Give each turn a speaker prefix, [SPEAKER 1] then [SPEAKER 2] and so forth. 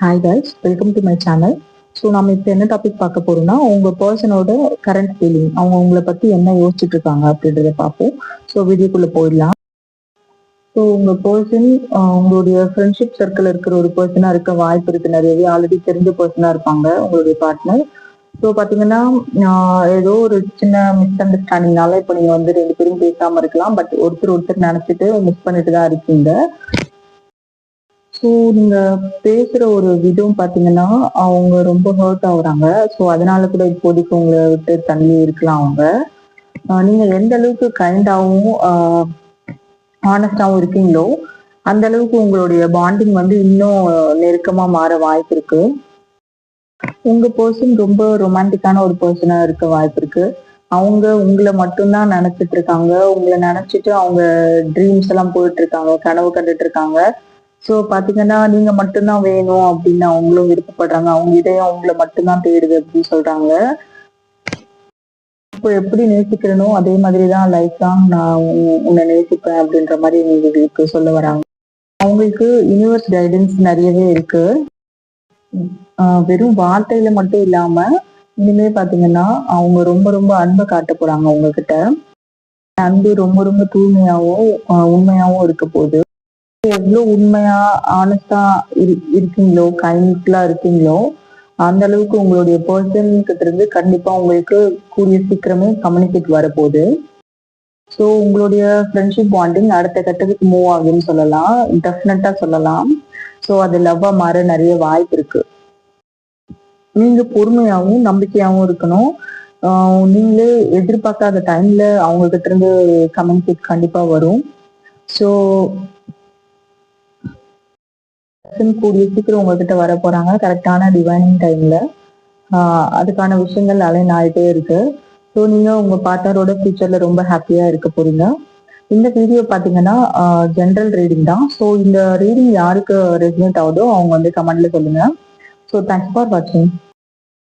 [SPEAKER 1] Hi guys, welcome to my channel. So நம்ம இப்போ என்ன டாபிக் பார்க்க போறோம்னா, உங்க பர்சனோட கரண்ட் ஃபீலிங், அவங்க உங்களை பத்தி என்ன யோசிச்சுட்டு இருக்காங்க அப்படின்றத பார்ப்போம். ஸோ வீடியோக்குள்ள போயிடலாம். ஸோ உங்க பர்சன் உங்களுடைய ஃப்ரெண்ட்ஷிப் சர்க்கிள் இருக்கிற ஒரு பர்சனா இருக்க வாய்ப்பு இருக்கு. நிறையவே ஆல்ரெடி தெரிஞ்ச பர்சனா இருப்பாங்க உங்களுடைய பார்ட்னர். ஸோ பாத்தீங்கன்னா ஏதோ ஒரு சின்ன மிஸ் அண்டர்ஸ்டாண்டிங்னால இப்போ நீங்க வந்து ரெண்டு பேரும் பேசாம இருக்கலாம். பட் ஒருத்தர் நினைச்சிட்டு மிஸ் பண்ணிட்டு தான் இருக்கீங்க. ஸோ நீங்க பேசுற ஒரு விதம் பாத்தீங்கன்னா அவங்க ரொம்ப ஹர்ட் ஆகுறாங்க. ஸோ அதனால கூட இப்போதைக்கு உங்களை விட்டு தள்ளி இருக்கலாம் அவங்க. நீங்க எந்த அளவுக்கு கைண்டாவும் ஆனஸ்டாவும் இருக்கீங்களோ அந்த அளவுக்கு உங்களுடைய பாண்டிங் வந்து இன்னும் நெருக்கமா மாற வாய்ப்பு இருக்கு. உங்க பர்சன் ரொம்ப ரொமான்டிக்கான ஒரு பர்சனா இருக்க வாய்ப்பு இருக்கு. அவங்க உங்களை மட்டும்தான் நினைச்சிட்டு இருக்காங்க. உங்களை நினைச்சிட்டு அவங்க ட்ரீம்ஸ் எல்லாம் போயிட்டு இருக்காங்க, கனவு கண்டுட்டு இருக்காங்க. ஸோ பாத்தீங்கன்னா நீங்க மட்டும்தான் வேணும் அப்படின்னு அவங்களும் விருப்பப்படுறாங்க. அவங்க இதயம் அவங்கள மட்டும்தான் தேடுது அப்படின்னு சொல்றாங்க. இப்போ எப்படி நேசிக்கிறனோ அதே மாதிரிதான் லைஃப் லாங் நான் உன்னை நேசிப்பேன் அப்படின்ற மாதிரி உங்களுக்கு சொல்ல வராங்க. அவங்களுக்கு யூனிவர்ஸ் கைடன்ஸ் நிறையவே இருக்கு. வெறும் வார்த்தையில மட்டும் இல்லாம இனிமே பாத்தீங்கன்னா அவங்க ரொம்ப ரொம்ப அன்பை காட்ட போறாங்க உங்ககிட்ட. அன்பு ரொம்ப ரொம்ப தூய்மையாவும் உண்மையாவும் இருக்க போகுது. எவ்வளவு உண்மையா ஆனஸ்டா இருக்கீங்களோ, கைண்ட்ஃபுல்லா இருக்கீங்களோ, அந்த அளவுக்கு உங்களுடைய பர்சன் கிட்ட இருந்து கண்டிப்பா உங்களுக்கு கூடிய சீக்கிரமே கம்யூனிகேட் வரப்போகுது. ஸோ உங்களுடைய ஃப்ரெண்ட்ஷிப் பாண்டிங் அடுத்த கட்டத்துக்கு மூவ் ஆகுன்னு சொல்லலாம், டெஃபினட்டா சொல்லலாம். ஸோ அது லவ்வா மாற நிறைய வாய்ப்பு இருக்கு. நீங்க பொறுமையாவும் நம்பிக்கையாவும் இருக்கணும். நீங்களே எதிர்பார்க்காத டைம்ல அவங்க கிட்ட இருந்து கம்யூனிகேட் கண்டிப்பா வரும். ஸோ கூடிய சீக்கிரம் உங்ககிட்ட வர போறாங்க கரெக்டான டிவைனிங் டைம்ல. அதுக்கான விஷயங்கள் அலைன் ஆகிட்டே இருக்கு. ஸோ நீங்க உங்க பார்ட்னரோட ஃபியூச்சர்ல ரொம்ப ஹாப்பியா இருக்க போறீங்க. இந்த வீடியோ பாத்தீங்கன்னா ஜென்ரல் ரீடிங் தான். ஸோ இந்த ரீடிங் யாருக்கு ரெசினேட் ஆகுதோ அவங்க வந்து கமெண்ட்ல சொல்லுங்க. ஸோ தேங்க்ஸ் ஃபார் வாட்சிங்.